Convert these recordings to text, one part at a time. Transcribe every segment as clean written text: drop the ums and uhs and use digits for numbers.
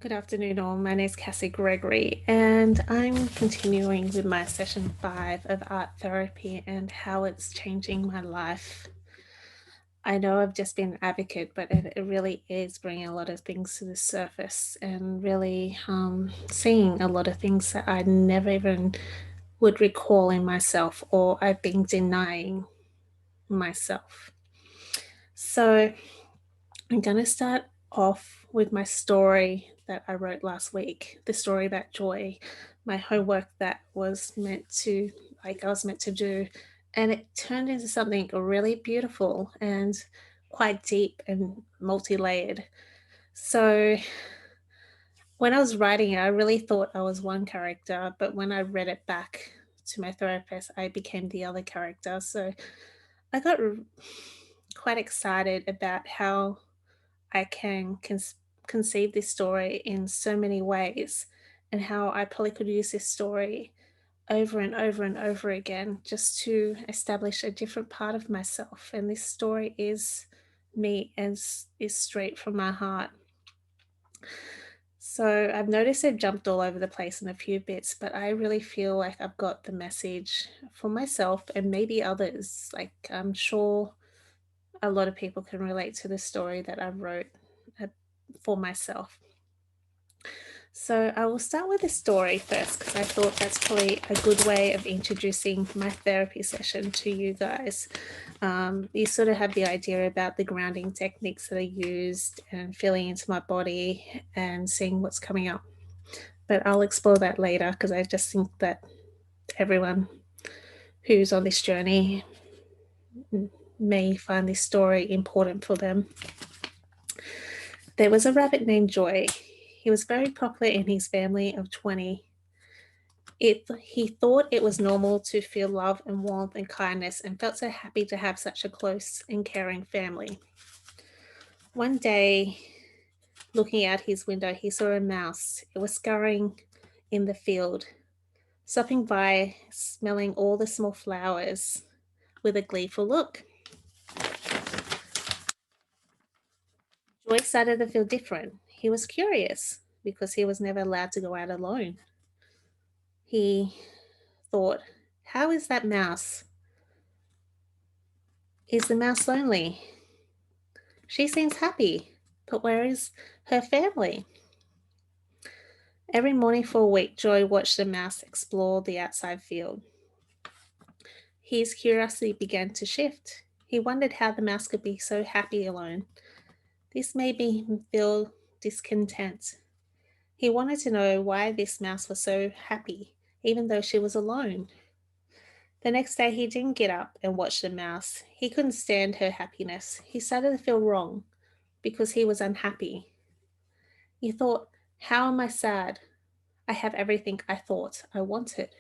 Good afternoon, all. My name is Cassie Gregory, and I'm continuing with my session 5 of art therapy and how it's changing my life. I know I've just been an advocate, but it really is bringing a lot of things to the surface and really seeing a lot of things that I never even would recall in myself or I've been denying myself. So I'm going to start off with my story that I wrote last week, the story about joy, my homework that was meant to, like, I was meant to do. And it turned into something really beautiful and quite deep and multi layered. So when I was writing it, I really thought I was one character, but when I read it back to my therapist, I became the other character. So I got quite excited about how I can conceive this story in so many ways, and how I probably could use this story over and over and over again just to establish a different part of myself. And this story is me as is straight from my heart. So I've noticed it jumped all over the place in a few bits, but I really feel like I've got the message for myself and maybe others. Like, I'm sure a lot of people can relate to the story that I wrote uh, for myself. So I will start with a story first because I thought that's probably a good way of introducing my therapy session to you guys. You sort of have the idea about the grounding techniques that are used and feeling into my body and seeing what's coming up. But I'll explore that later because I just think that everyone who's on this journey may find this story important for them. There was a rabbit named Joy. He was very popular in his family of 20. He thought it was normal to feel love and warmth and kindness and felt so happy to have such a close and caring family. One day, looking out his window, he saw a mouse. It was scurrying in the field, stopping by, smelling all the small flowers with a gleeful look. Joy started to feel different. He was curious because he was never allowed to go out alone. He thought, how is that mouse? Is the mouse lonely? She seems happy, but where is her family? Every morning for a week, Joy watched the mouse explore the outside field. His curiosity began to shift. He wondered how the mouse could be so happy alone. This made him feel discontent. He wanted to know why this mouse was so happy, even though she was alone. The next day, he didn't get up and watch the mouse. He couldn't stand her happiness. He started to feel wrong because he was unhappy. He thought, how am I sad? I have everything I thought I wanted.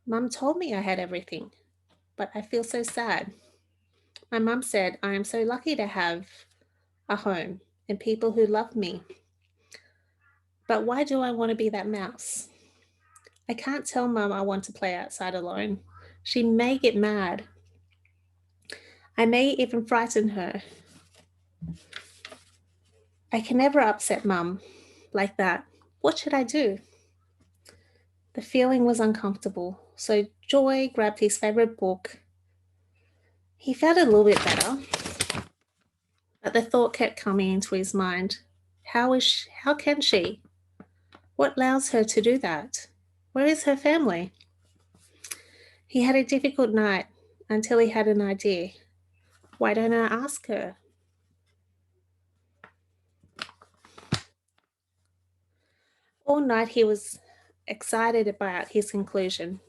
Mum told me I had everything, but I feel so sad. My mum said I am so lucky to have a home and people who love me. But why do I want to be that mouse? I can't tell Mum I want to play outside alone. She may get mad. I may even frighten her. I can never upset Mum like that. What should I do? The feeling was uncomfortable, so Joy grabbed his favorite book. He felt a little bit better, but the thought kept coming into his mind. How can she? What allows her to do that? Where is her family? He had a difficult night until he had an idea. Why don't I ask her? All night he was excited about his conclusion,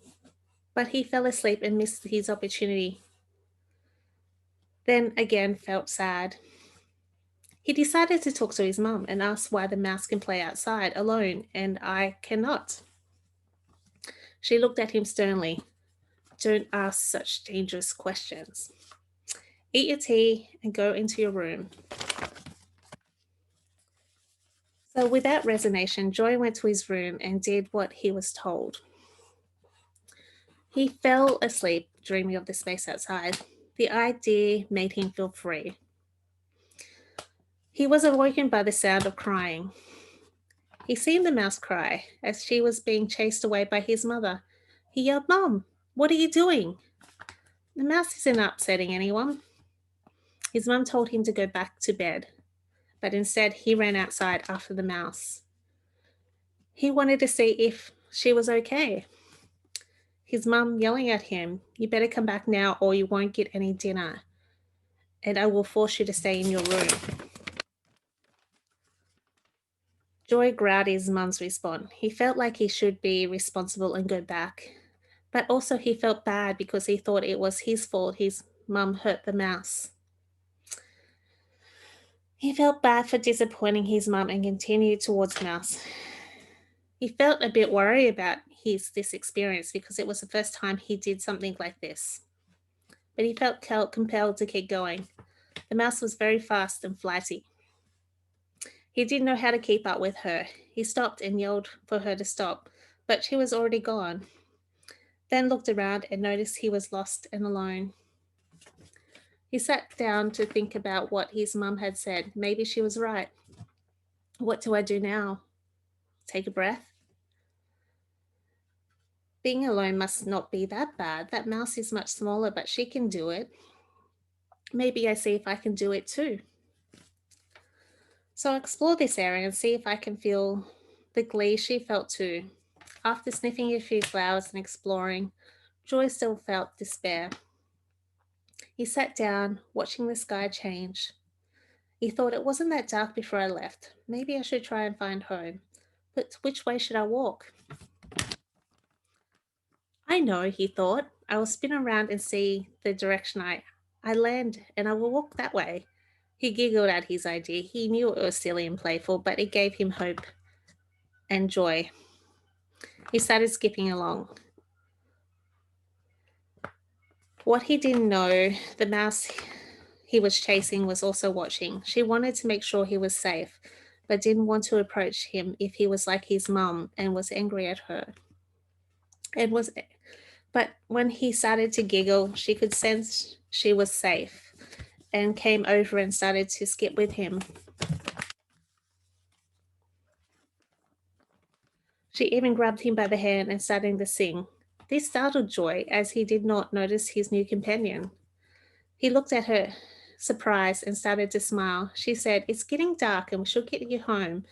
but he fell asleep and missed his opportunity. Then again felt sad. He decided to talk to his mum and ask why the mouse can play outside alone and I cannot. She looked at him sternly. Don't ask such dangerous questions. Eat your tea and go into your room. So, without resignation, Joy went to his room and did what he was told. He fell asleep, dreaming of the space outside. The idea made him feel free. He was awoken by the sound of crying. He seen the mouse cry as she was being chased away by his mother. He yelled, "Mom, what are you doing?" The mouse isn't upsetting anyone. His mum told him to go back to bed, but instead he ran outside after the mouse. He wanted to see if she was okay. His mum yelling at him, "You better come back now or you won't get any dinner, and I will force you to stay in your room." Joy growled his mum's response. He felt like he should be responsible and go back. But also he felt bad because he thought it was his fault his mum hurt the mouse. He felt bad for disappointing his mum and continued towards Mouse. He felt a bit worried about this experience because it was the first time he did something like this. But he felt compelled to keep going. The mouse was very fast and flighty. He didn't know how to keep up with her. He stopped and yelled for her to stop, but she was already gone. Then looked around and noticed he was lost and alone. He sat down to think about what his mum had said. Maybe she was right. What do I do now? Take a breath? Being alone must not be that bad. That mouse is much smaller, but she can do it. Maybe I see if I can do it too. So I explore this area and see if I can feel the glee she felt too. After sniffing a few flowers and exploring, Joy still felt despair. He sat down, watching the sky change. He thought it wasn't that dark before I left. Maybe I should try and find home. But which way should I walk? I know, he thought. I will spin around and see the direction I land, and I will walk that way. He giggled at his idea. He knew it was silly and playful, but it gave him hope and joy. He started skipping along. What he didn't know, the mouse he was chasing was also watching. She wanted to make sure he was safe, but didn't want to approach him if he was like his mum and was angry at her. And was But when he started to giggle, she could sense she was safe and came over and started to skip with him. She even grabbed him by the hand and started to sing. This startled Joy as he did not notice his new companion. He looked at her, surprised, and started to smile. She said, "It's getting dark and we should get you home.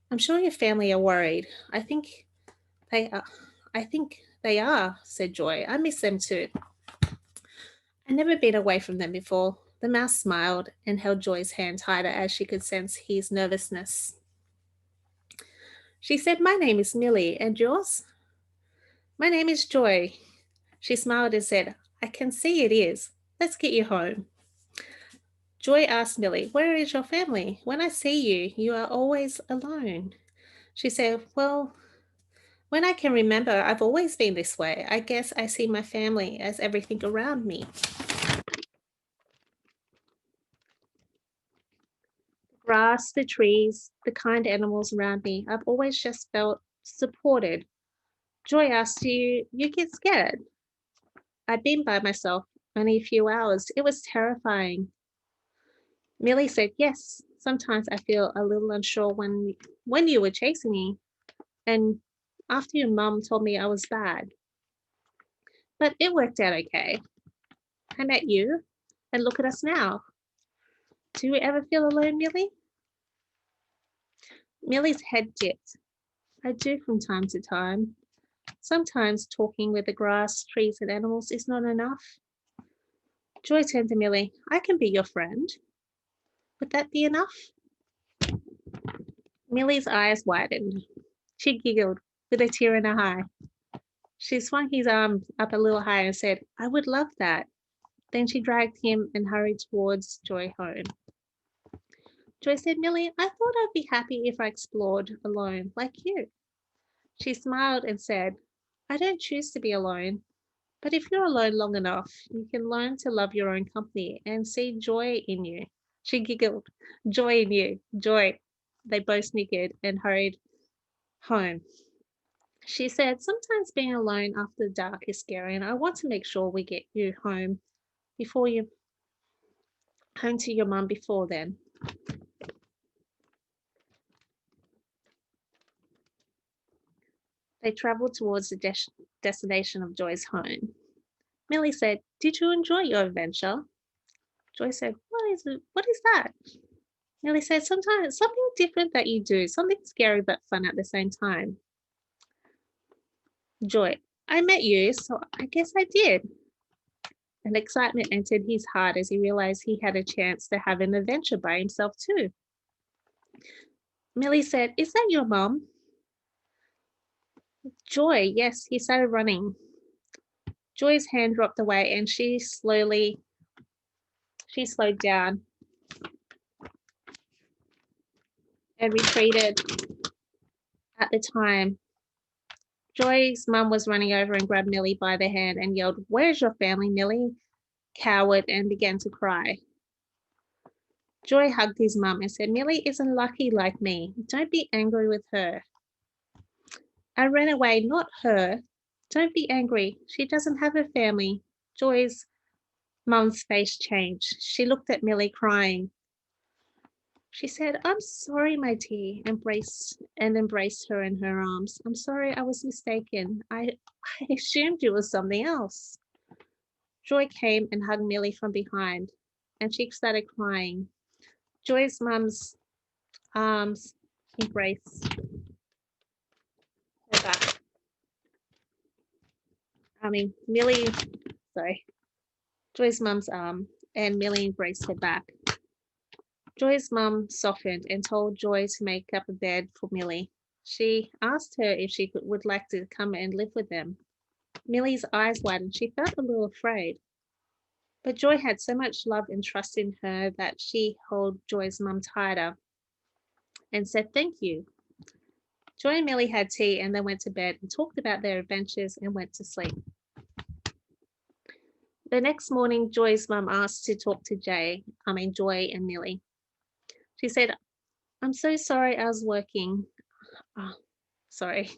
I'm sure your family are worried. They are. I think they are," said Joy. "I miss them too. I've never been away from them before." The mouse smiled and held Joy's hand tighter as she could sense his nervousness. She said, "My name is Millie, and yours?" "My name is Joy." She smiled and said, "I can see it is. Let's get you home." Joy asked Millie, "Where is your family? When I see you, you are always alone." She said, "Well, when I can remember, I've always been this way. I guess I see my family as everything around me. The grass, the trees, the kind animals around me. I've always just felt supported." Joy asked, "You get scared?" "I've been by myself only a few hours. It was terrifying." Millie said, "Yes, sometimes I feel a little unsure when you were chasing me and after your mum told me I was bad. But it worked out okay. I met you, and look at us now. Do you ever feel alone, Millie?" Millie's head dipped. "I do from time to time. Sometimes talking with the grass, trees, and animals is not enough." Joy turned to Millie. "I can be your friend. Would that be enough?" Millie's eyes widened. She giggled with a tear in her eye. She swung his arm up a little higher and said, "I would love that." Then she dragged him and hurried towards Joy home. Joy said, "Millie, I thought I'd be happy if I explored alone, like you." She smiled and said, "I don't choose to be alone, but if you're alone long enough, you can learn to love your own company and see joy in you." She giggled, "Joy in you, joy." They both snickered and hurried home. She said, "Sometimes being alone after dark is scary, and I want to make sure we get you before you home to your mum before then." They travelled towards the destination of Joy's home. Millie said, "Did you enjoy your adventure?" Joy said, "What is it? What is that?" Millie said, "Sometimes something different that you do, something scary but fun at the same time." Joy, "I met you, so I guess I did." And excitement entered his heart as he realized he had a chance to have an adventure by himself too. Millie said, "Is that your mum?" Joy, "Yes." He started running. Joy's hand dropped away and she slowed down and retreated. At the time, Joy's mum was running over and grabbed Millie by the hand and yelled, "Where's your family?" Millie cowered and began to cry. Joy hugged his mum and said, "Millie isn't lucky like me. Don't be angry with her." "I ran away, not her." "Don't be angry. She doesn't have a family." Joy's mum's face changed. She looked at Millie crying. She said, "I'm sorry, my dear," embraced her in her arms. "I'm sorry, I was mistaken. I assumed you were something else." Joy came and hugged Millie from behind, and she started crying. Joy's mum's arms embraced her back. Millie, sorry, Joy's mum's arm, and Millie embraced her back. Joy's mum softened and told Joy to make up a bed for Millie. She asked her if she would like to come and live with them. Millie's eyes widened. She felt a little afraid. But Joy had so much love and trust in her that she held Joy's mum tighter and said thank you. Joy and Millie had tea and then went to bed and talked about their adventures and went to sleep. The next morning, Joy's mum asked to talk to Joy and Millie. She said, "I'm so sorry I was working." Oh, sorry.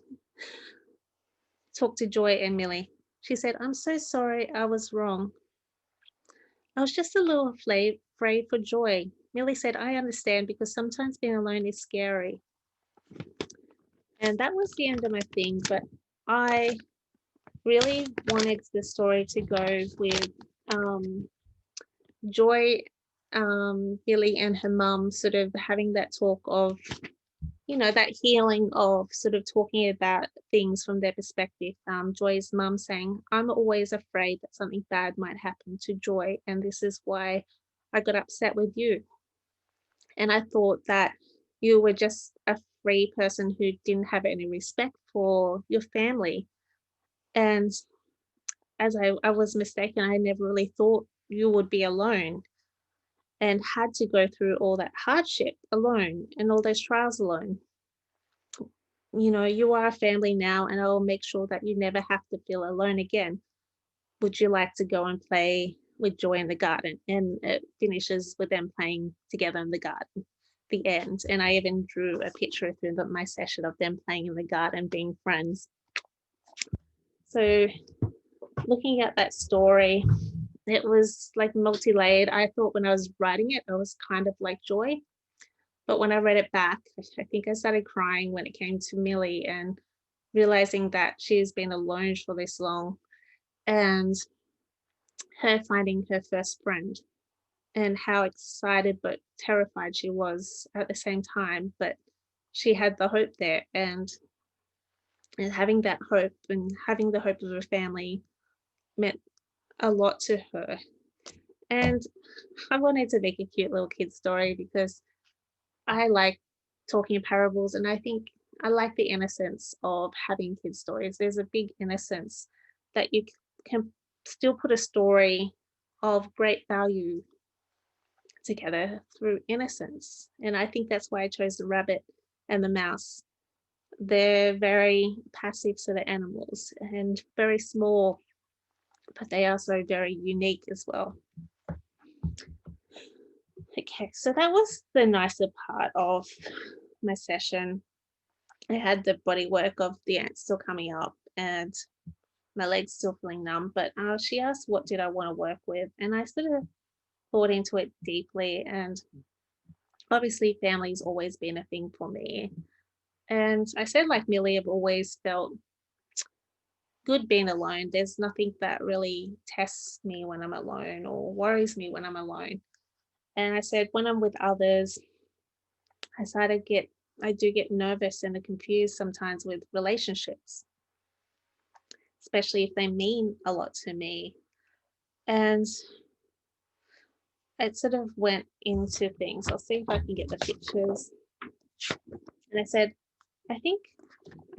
Talk to Joy and Millie. She said, "I'm so sorry I was wrong. I was just a little afraid for Joy." Millie said, "I understand because sometimes being alone is scary." And that was the end of my thing, but I really wanted the story to go with Joy, Billy and her mum sort of having that talk of, that healing of sort of talking about things from their perspective. Joy's mum saying, "I'm always afraid that something bad might happen to Joy, and this is why I got upset with you. And I thought that you were just a free person who didn't have any respect for your family. And as I was mistaken, I never really thought you would be alone and had to go through all that hardship alone and all those trials alone. You are a family now, and I'll make sure that you never have to feel alone again. Would you like to go and play with Joy in the garden?" And it finishes with them playing together in the garden, the end. And I even drew a picture through my session of them playing in the garden, being friends. So looking at that story, it was like multi-layered. I thought when I was writing it, I was kind of like Joy. But when I read it back, I think I started crying when it came to Millie and realizing that she's been alone for this long, and her finding her first friend, and how excited but terrified she was at the same time. But she had the hope there, and having that hope and having the hope of a family meant a lot to her. And I wanted to make a cute little kid story because I like talking in parables, and I think I like the innocence of having kid stories. There's a big innocence that you can still put a story of great value together through innocence. And I think that's why I chose the rabbit and the mouse. They're very passive sort of animals and very small, but they are so very unique as well. Okay, so that was the nicer part of my session. I had the body work of the ants still coming up and my legs still feeling numb, but she asked what did I want to work with, and I sort of thought into it deeply. And obviously family's always been a thing for me, and I said, like Millie, I've always felt good being alone. There's nothing that really tests me when I'm alone or worries me when I'm alone. And I said, when I'm with others, I started get I do get nervous and confused sometimes with relationships, especially if they mean a lot to me. And it sort of went into things. I'll see if I can get the pictures. And I think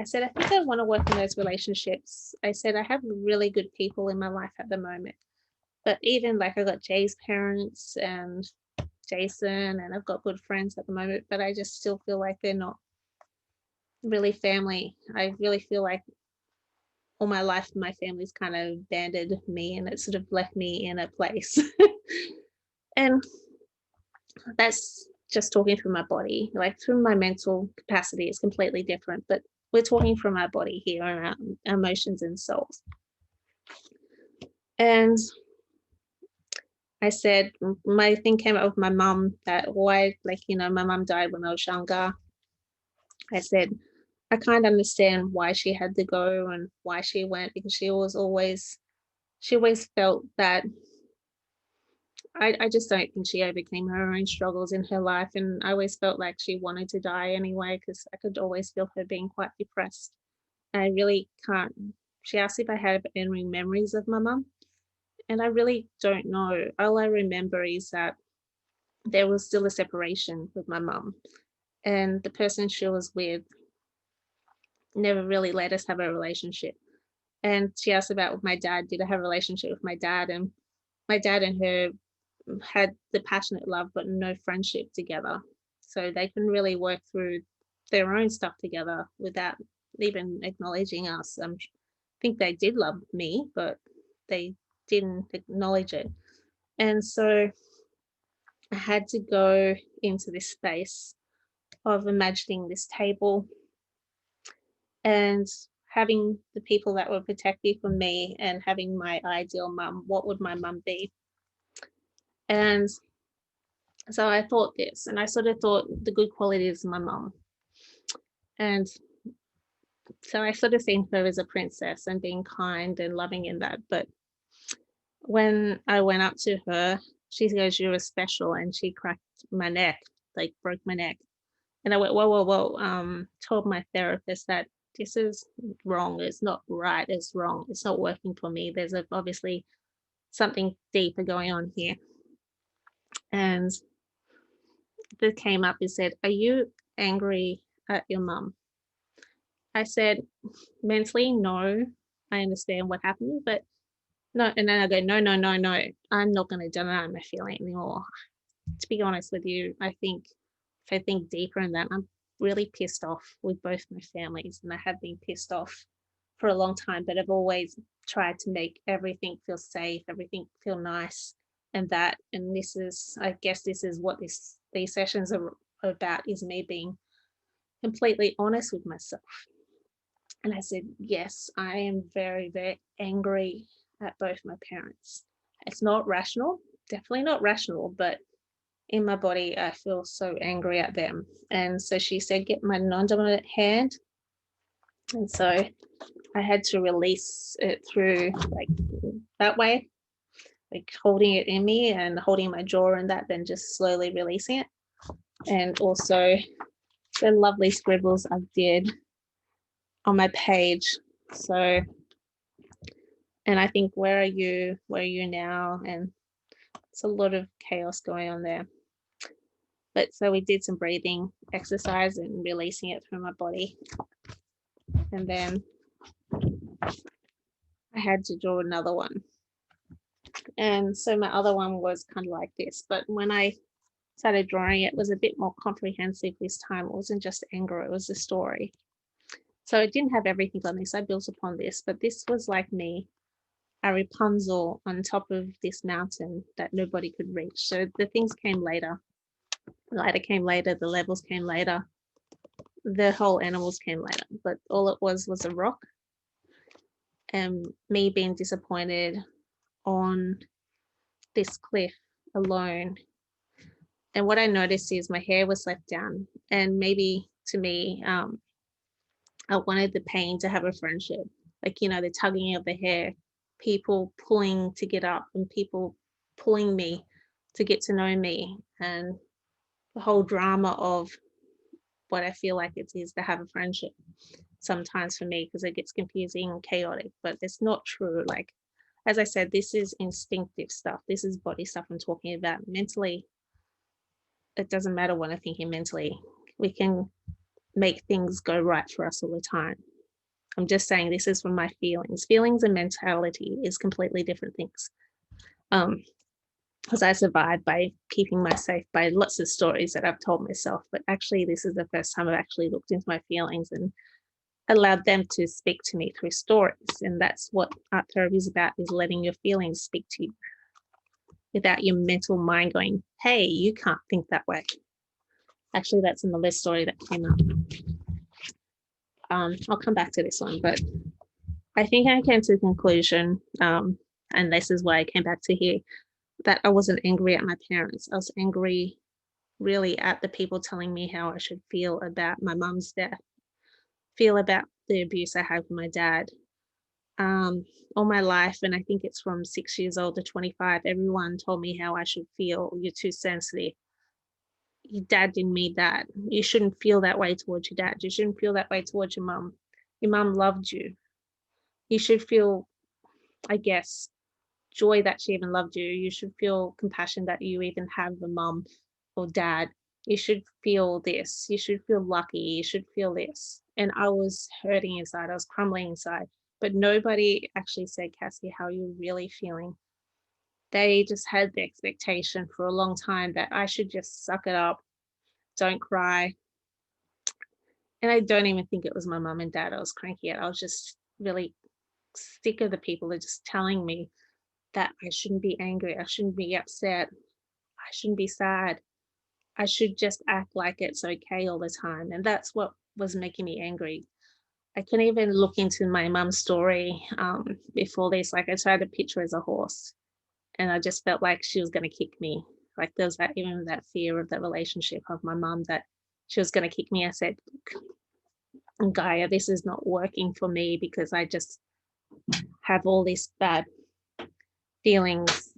I think I want to work in those relationships. I said I have really good people in my life at the moment. But even like I got Jay's parents and Jason, and I've got good friends at the moment, but I just still feel like they're not really family. I really feel like all my life my family's kind of banded me and it sort of left me in a place. And that's just talking through my body. Like through my mental capacity is completely different, but we're talking from our body here and our emotions and souls. And I said my thing came up with my mum that why, like, my mum died when I was younger. I said I kind of understand why she had to go and why she went, because she always felt that I just don't think she overcame her own struggles in her life. And I always felt like she wanted to die anyway, because I could always feel her being quite depressed. And I really can't. She asked if I had any memories of my mum, and I really don't know. All I remember is that there was still a separation with my mum, and the person she was with never really let us have a relationship. And she asked about with my dad, did I have a relationship with my dad? And my dad and her had the passionate love, but no friendship together. So they couldn't really work through their own stuff together without even acknowledging us. I think they did love me, but they didn't acknowledge it. And so I had to go into this space of imagining this table and having the people that were protective for me and having my ideal mum. What would my mum be? And so I thought this, and I sort of thought the good qualities of my mum. And so I sort of seen her as a princess and being kind and loving in that. But when I went up to her, she goes, "You were special," and she cracked my neck, like broke my neck. And I went, "Whoa, whoa, whoa!" Told my therapist that this is wrong. It's not right. It's wrong. It's not working for me. There's obviously something deeper going on here. And that came up and said, "Are you angry at your mum?" I said, mentally, no. I understand what happened, but no. And then I go, no, no, no, no. I'm not going to deny my feeling anymore. To be honest with you, I think if I think deeper in that, I'm really pissed off with both my families, and I have been pissed off for a long time, but I've always tried to make everything feel safe, everything feel nice, and that. And this is, I guess, this is what these sessions are about: is me being completely honest with myself. And I said, yes, I am very, very angry at both my parents. It's not rational, definitely not rational, but in my body, I feel so angry at them. And so she said, get my non dominant hand. And so I had to release it through like that way, like holding it in me and holding my jaw and that, then just slowly releasing it. And also the lovely scribbles I did on my page. So, and I think, where are you? Where are you now? And it's a lot of chaos going on there. But so we did some breathing exercise and releasing it through my body. And then I had to draw another one. And so my other one was kind of like this. But when I started drawing, it was a bit more comprehensive this time. It wasn't just anger, it was a story. So it didn't have everything on this. I built upon this, but this was like me, a Rapunzel on top of this mountain that nobody could reach. So the things came later. The lighter came later, the levels came later, the whole animals came later. But all it was a rock, and me being disappointed on this cliff alone. And what I noticed is my hair was left down. And maybe to me, I wanted the pain to have a friendship. like, the tugging of the hair, people pulling to get up, and people pulling me to get to know me, and the whole drama of what I feel like it is to have a friendship sometimes for me, because it gets confusing and chaotic, but it's not true. Like, as I said, this is instinctive stuff. This is body stuff I'm talking about. Mentally, it doesn't matter what I'm thinking mentally. We can make things go right for us all the time. I'm just saying this is from my feelings. Feelings and mentality is completely different things. Because I survived by keeping myself safe by lots of stories that I've told myself. But actually, this is the first time I've actually looked into my feelings and allowed them to speak to me through stories. And that's what art therapy is about, is letting your feelings speak to you without your mental mind going, hey, you can't think that way. Actually, that's another story that came up. I'll come back to this one, but I think I came to the conclusion, and this is why I came back to here, that I wasn't angry at my parents. I was angry really at the people telling me how I should feel about my mum's death, feel about the abuse I had from my dad. All my life, and I think it's from 6 years old to 25, everyone told me how I should feel. You're too sensitive. Your dad didn't mean that. You shouldn't feel that way towards your dad. You shouldn't feel that way towards your mum. Your mum loved you. You should feel, I guess, joy that she even loved you. You should feel compassion that you even have a mum or dad. You should feel this. You should feel lucky. You should feel this. And I was hurting inside. I was crumbling inside. But nobody actually said, Cassie, how are you really feeling? They just had the expectation for a long time that I should just suck it up, don't cry. And I don't even think it was my mum and dad I was cranky at. I was just really sick of the people that are just telling me that I shouldn't be angry. I shouldn't be upset. I shouldn't be sad. I should just act like it's okay all the time. And that's what was making me angry. I can even look into my mum's story before this. Like, I tried to picture as a horse, and I just felt like she was going to kick me. Like, there was that, even that fear of the relationship of my mum, that she was going to kick me. I said, Gaia, this is not working for me, because I just have all these bad feelings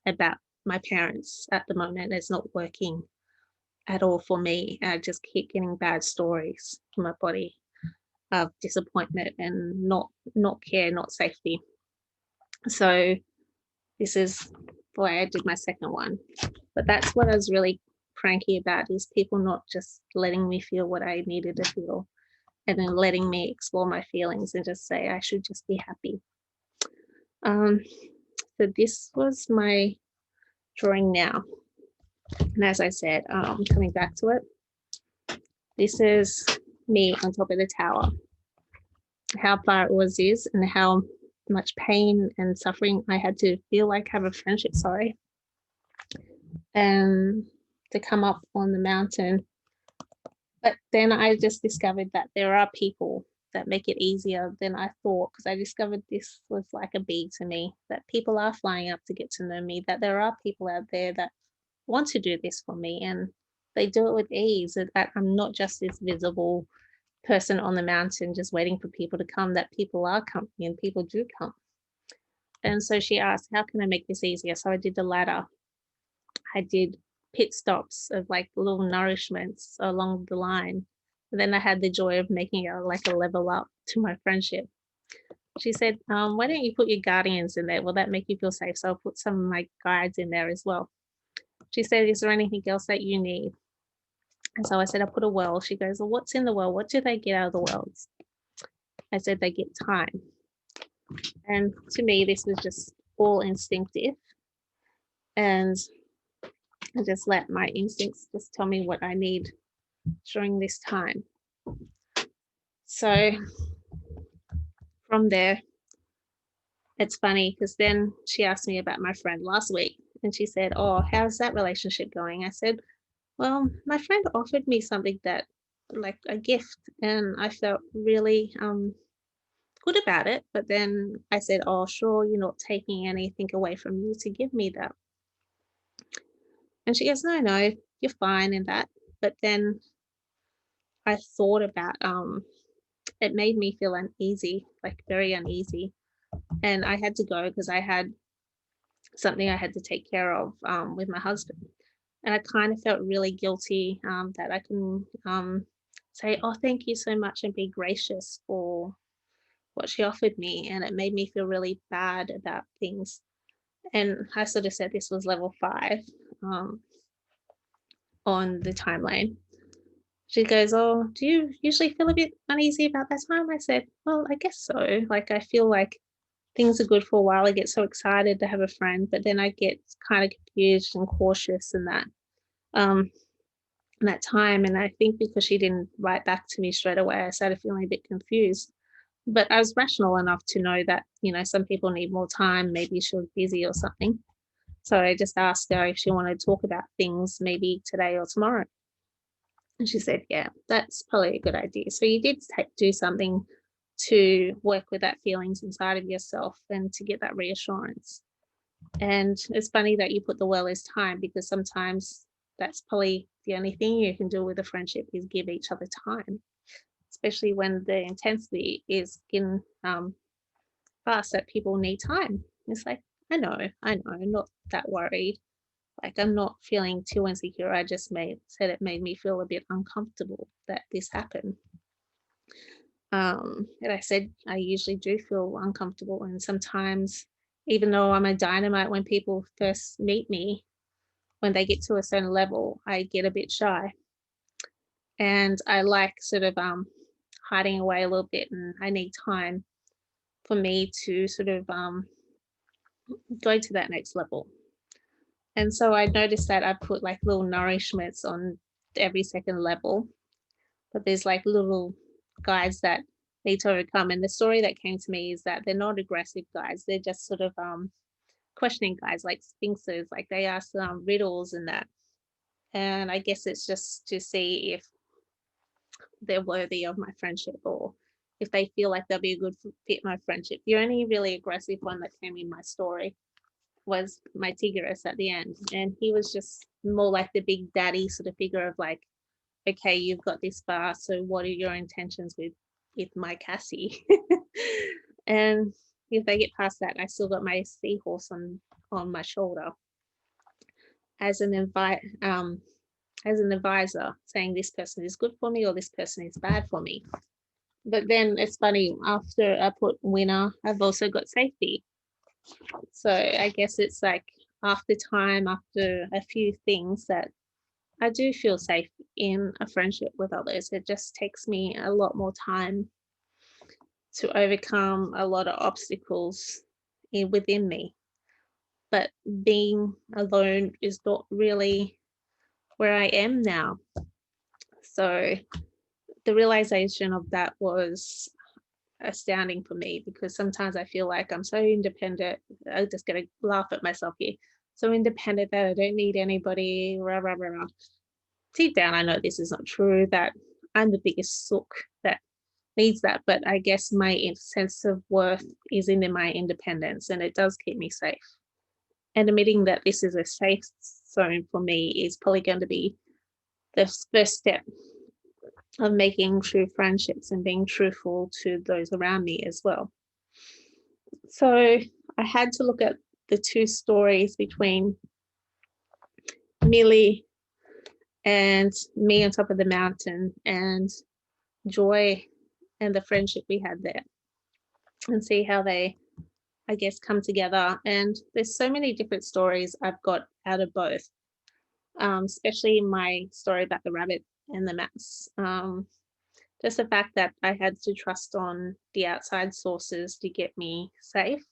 about my parents at the moment. It's not working at all for me. I just keep getting bad stories from my body of disappointment and not care, not safety. So this is why I did my second one. But that's what I was really cranky about, is people not just letting me feel what I needed to feel, and then letting me explore my feelings and just say I should just be happy. So this was my drawing now. And as I said, coming back to it, this is me on top of the tower. How far it was is, and how much pain and suffering I had to feel like have a friendship, and to come up on the mountain. But then I just discovered that there are people that make it easier than I thought, because I discovered this was like a bead to me, that people are flying up to get to know me, that there are people out there that want to do this for me, and they do it with ease, that I'm not just this visible person on the mountain just waiting for people to come, that people are coming and people do come. And so she asked, how can I make this easier? So I did the ladder. I did pit stops of like little nourishments along the line. And then I had the joy of making it like a level up to my friendship. She said, why don't you put your guardians in there? Will that make you feel safe? So I'll put some of my guides in there as well. She said, is there anything else that you need? And so I said, I put a well. She goes, well, what's in the well? What do they get out of the wells? I said, they get time. And to me, this was just all instinctive. And I just let my instincts just tell me what I need during this time. So from there, it's funny, because then she asked me about my friend last week, and she said, oh, how's that relationship going? I said, well, my friend offered me something that, like a gift, and I felt really good about it. But then I said, oh, sure, you're not taking anything away from you to give me that. And she goes, no, you're fine in that. But then I thought about it made me feel uneasy, like very uneasy. And I had to go because I had something I had to take care of with my husband. And I kind of felt really guilty that I can say, oh, thank you so much and be gracious for what she offered me. And it made me feel really bad about things. And I sort of said this was level 5 um, on the timeline. She goes, oh, do you usually feel a bit uneasy about that time? I said, well, I guess so. Like, I feel like things are good for a while. I get so excited to have a friend, but then I get kind of confused and cautious um in that time. And I think because she didn't write back to me straight away, I started feeling a bit confused. But I was rational enough to know that, some people need more time. Maybe she was busy or something. So I just asked her if she wanted to talk about things maybe today or tomorrow. And she said, yeah, that's probably a good idea. So you did do something to work with that feelings inside of yourself and to get that reassurance. And it's funny that you put the well as time, because sometimes that's probably the only thing you can do with a friendship is give each other time, especially when the intensity is in fast that people need time. It's like, I know, I'm not that worried. Like, I'm not feeling too insecure. I just said it made me feel a bit uncomfortable that this happened. And I said I usually do feel uncomfortable, and sometimes, even though I'm a dynamite, when people first meet me, when they get to a certain level, I get a bit shy, and I like sort of hiding away a little bit, and I need time for me to sort of go to that next level. And so I noticed that I put like little nourishments on every second level, but there's like little guides that need to overcome. And the story that came to me is that they're not aggressive guys. They're just sort of questioning guys, like sphinxes, like they ask riddles and that. And I guess it's just to see if they're worthy of my friendship, or if they feel like they'll be a good fit my friendship. The only really aggressive one that came in my story was my Tigris at the end. And he was just more like the big daddy sort of figure of like, okay, you've got this far, so what are your intentions with my Cassie? And if they get past that, I still got my seahorse on my shoulder as as an advisor, saying this person is good for me or this person is bad for me. But then it's funny, after I put winner, I've also got safety. So I guess it's like after time, after a few things, that I do feel safe in a friendship with others. It just takes me a lot more time to overcome a lot of obstacles within me. But being alone is not really where I am now. So the realization of that was astounding for me, because sometimes I feel like I'm so independent. I'm just going to laugh at myself here. So independent that I don't need anybody. Rah, rah, rah, rah. Deep down, I know this is not true, that I'm the biggest sook that needs that. But I guess my sense of worth is in my independence, and it does keep me safe. And admitting that this is a safe zone for me is probably going to be the first step of making true friendships and being truthful to those around me as well. So I had to look at the two stories between Millie and me on top of the mountain, and Joy and the friendship we had there, and see how they, I guess, come together. And there's so many different stories I've got out of both, especially my story about the rabbit and the mouse. Just the fact that I had to trust on the outside sources to get me safe,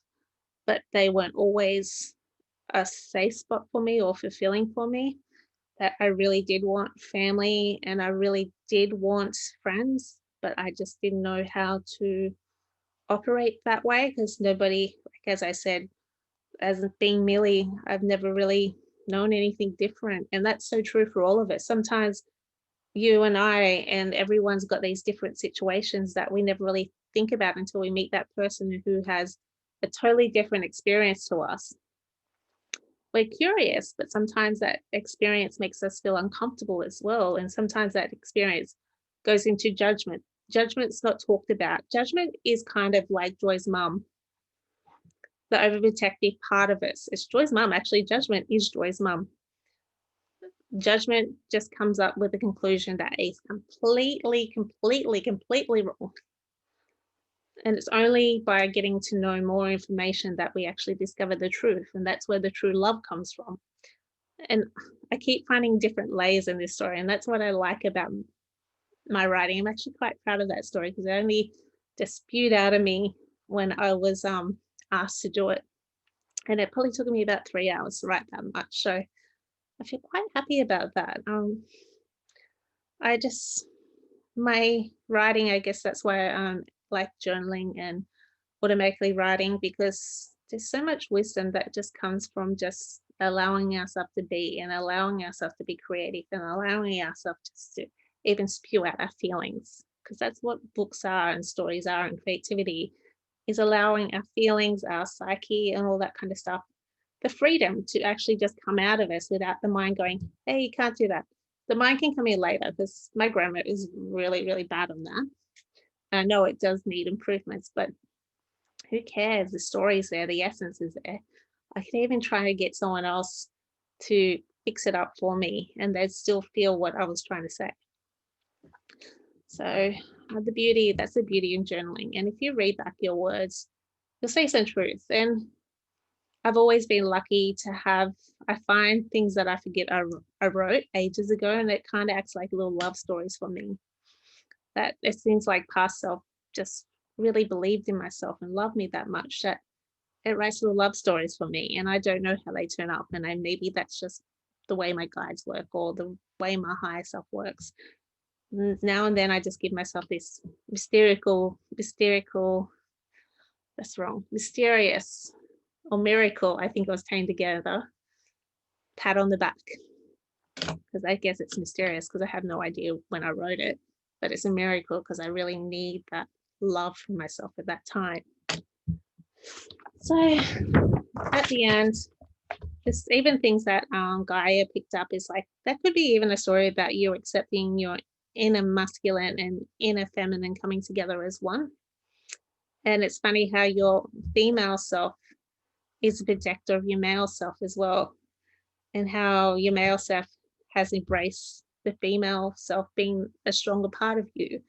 but they weren't always a safe spot for me or fulfilling for me. That I really did want family and I really did want friends, but I just didn't know how to operate that way, because nobody, like as I said, as being Millie, I've never really known anything different. And that's so true for all of us. Sometimes you and I and everyone's got these different situations that we never really think about until we meet that person who has a totally different experience to us. We're curious, but sometimes that experience makes us feel uncomfortable as well. And sometimes that experience goes into judgment. Judgment's not talked about. Judgment is kind of like Joy's mum, the overprotective part of us. It's Joy's mum. Actually, judgment is Joy's mum. Judgment just comes up with the conclusion that is completely wrong. And it's only by getting to know more information that we actually discover the truth. And that's where the true love comes from. And I keep finding different layers in this story. And that's what I like about my writing. I'm actually quite proud of that story because it only just spewed out of me when I was asked to do it. And it probably took me about 3 hours to write that much. So I feel quite happy about that. I just, my writing, I guess that's why I like journaling and automatically writing, because there's so much wisdom that just comes from just allowing ourselves to be and allowing ourselves to be creative and allowing ourselves just to even spew out our feelings, because that's what books are and stories are, and creativity is allowing our feelings, our psyche and all that kind of stuff, the freedom to actually just come out of us without the mind going, hey, you can't do that. The mind can come in later, because my grammar is really bad on that. I know it does need improvements, but who cares? The story's there, the essence is there. I can even try to get someone else to fix it up for me and they'd still feel what I was trying to say. So that's the beauty in journaling. And if you read back your words, you'll see some truth. And I've always been lucky to have, I find things that I forget I wrote ages ago, and it kind of acts like little love stories for me. That it seems like past self just really believed in myself and loved me that much that it writes little love stories for me. And I don't know how they turn up. And maybe that's just the way my guides work or the way my higher self works. Now and then I just give myself this mysterious or miracle, I think I was taken together, pat on the back, because I guess it's mysterious because I have no idea when I wrote it, but it's a miracle because I really need that love from myself at that time. So at the end, just even things that Gaia picked up is like, that could be even a story about you accepting your inner masculine and inner feminine coming together as one. And it's funny how your female self is a projector of your male self as well, and how your male self has embraced the female self being a stronger part of you.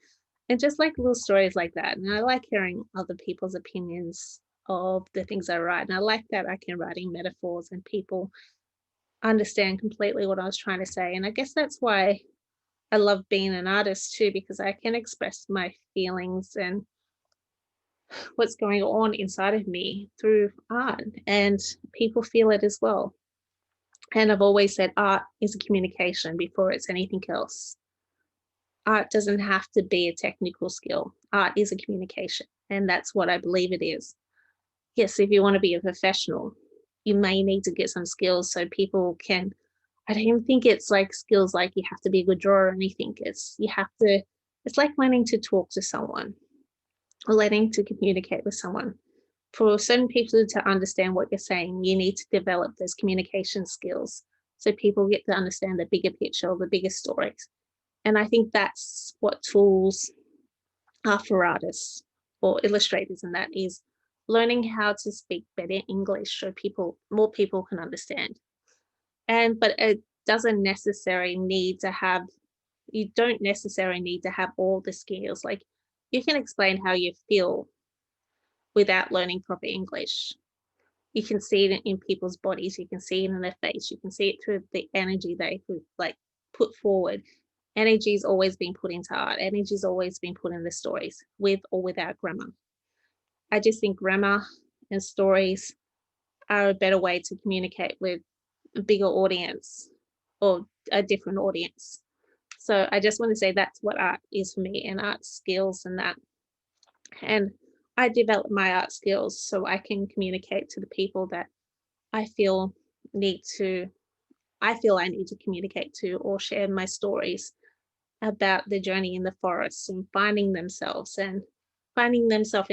And just like little stories like that. And I like hearing other people's opinions of the things I write. And I like that I can write in metaphors and people understand completely what I was trying to say. And I guess that's why I love being an artist too, because I can express my feelings and what's going on inside of me through art, and people feel it as well. And I've always said art is a communication before it's anything else. Art doesn't have to be a technical skill. Art is a communication, and that's what I believe it is. Yes, if you want to be a professional, you may need to get some skills so people can, I don't even think it's like skills like you have to be a good drawer or anything. It's like learning to talk to someone or learning to communicate with someone. For certain people to understand what you're saying, you need to develop those communication skills so people get to understand the bigger picture or the bigger stories. And I think that's what tools are for artists or illustrators, and that is learning how to speak better English so more people can understand. But it doesn't necessarily need to have, you don't necessarily need to have all the skills. Like, you can explain how you feel without learning proper English. You can see it in people's bodies, you can see it in their face, you can see it through the energy they like put forward. Energy's always been put into art, energy's always been put in the stories, with or without grammar. I just think grammar and stories are a better way to communicate with a bigger audience or a different audience. So I just want to say that's what art is for me, and art skills and that. And I develop my art skills so I can communicate to the people that I feel I need to communicate to, or share my stories about the journey in the forest and finding themselves in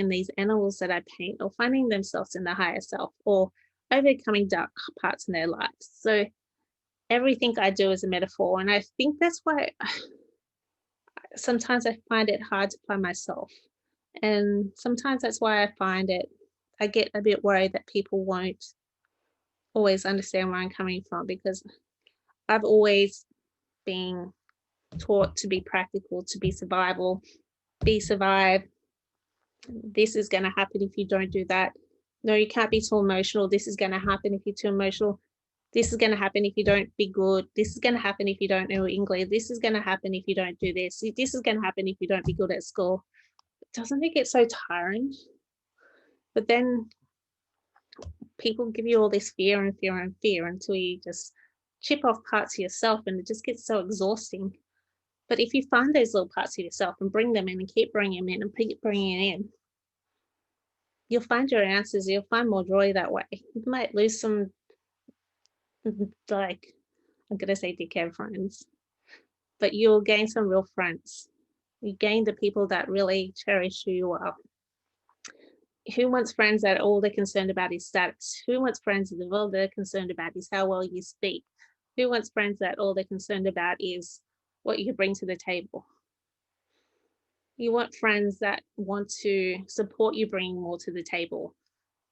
these animals that I paint, or finding themselves in the higher self, or overcoming dark parts in their lives. So everything I do is a metaphor. And I think that's why sometimes I find it hard to find myself. And sometimes that's why I get a bit worried that people won't always understand where I'm coming from, because I've always been taught to be practical, to be survival, be survive. This is going to happen if you don't do that. No, you can't be too emotional. This is going to happen if you're too emotional. This is going to happen if you don't be good. This is going to happen if you don't know English. This is going to happen if you don't do this. This is going to happen if you don't be good at school. Doesn't it get so tiring? But then people give you all this fear and fear and fear until you just chip off parts of yourself, and it just gets so exhausting. But if you find those little parts of yourself and bring them in and keep bringing them in and keep bringing it in, you'll find your answers. You'll find more joy that way. You might lose some, like, I'm going to say dickhead friends, but you'll gain some real friends. You gain the people that really cherish who you are. Who wants friends that all they're concerned about is status? Who wants friends that all they're concerned about is how well you speak? Who wants friends that all they're concerned about is what you bring to the table? You want friends that want to support you bringing more to the table.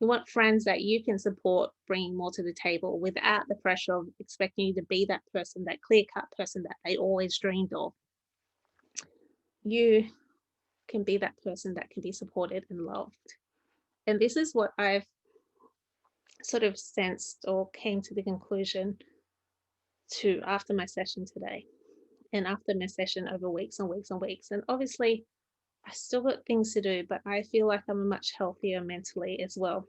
You want friends that you can support bringing more to the table without the pressure of expecting you to be that person, that clear-cut person that they always dreamed of. You can be that person that can be supported and loved. And this is what I've sort of sensed or came to the conclusion to after my session today, and after my session over weeks and weeks and weeks. And obviously, I still got things to do, but I feel like I'm much healthier mentally as well.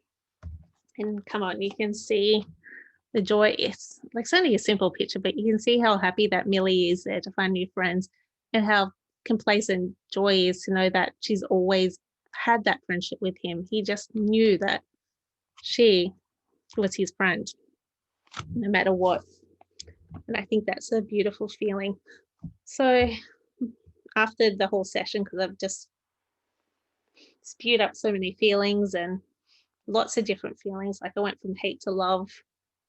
And come on, you can see the joy. It's only a simple picture, but you can see how happy that Millie is there to find new friends, and how complacent Joy is to know that she's always had that friendship with him. He just knew that she was his friend no matter what. And I think that's a beautiful feeling. So after the whole session, because I've just spewed up so many feelings and lots of different feelings, like I went from hate to love,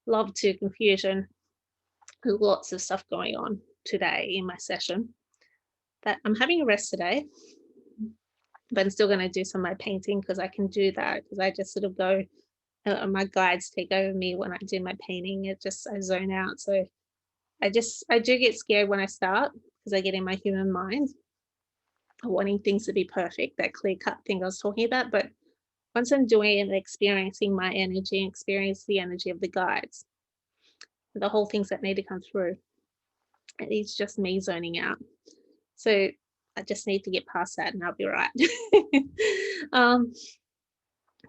love to confusion, lots of stuff going on today in my session. But I'm having a rest today, but I'm still going to do some of my painting because I can do that, because I just sort of go, my guides take over me when I do my painting. I zone out. So I do get scared when I start, because I get in my human mind wanting things to be perfect, that clear cut thing I was talking about. But once I'm doing it and experiencing my energy and experience the energy of the guides, the whole things that need to come through, it's just me zoning out. So I just need to get past that and I'll be right.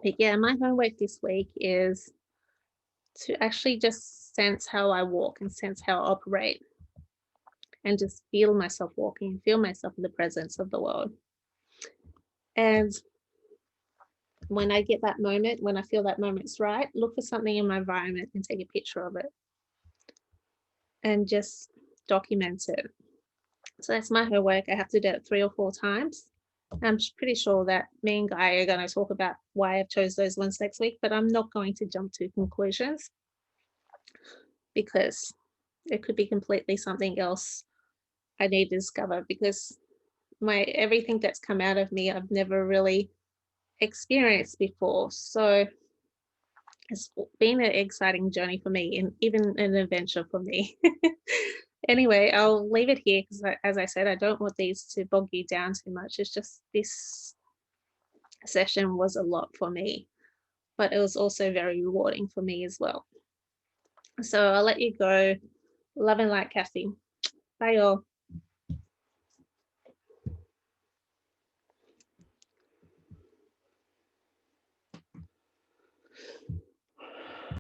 But yeah, my homework this week is to actually just sense how I walk and sense how I operate, and just feel myself walking, feel myself in the presence of the world. And when I get that moment, when I feel that moment's right, look for something in my environment and take a picture of it and just document it. So that's my homework. I have to do it 3 or 4 times. I'm pretty sure that me and Guy are going to talk about why I've chose those ones next week, but I'm not going to jump to conclusions, because it could be completely something else I need to discover, because everything that's come out of me, I've never really experienced before. So it's been an exciting journey for me, and even an adventure for me. Anyway, I'll leave it here because, as I said, I don't want these to bog you down too much. It's just this session was a lot for me, but it was also very rewarding for me as well. So I'll let you go. Love and light, Kathy. Bye, all.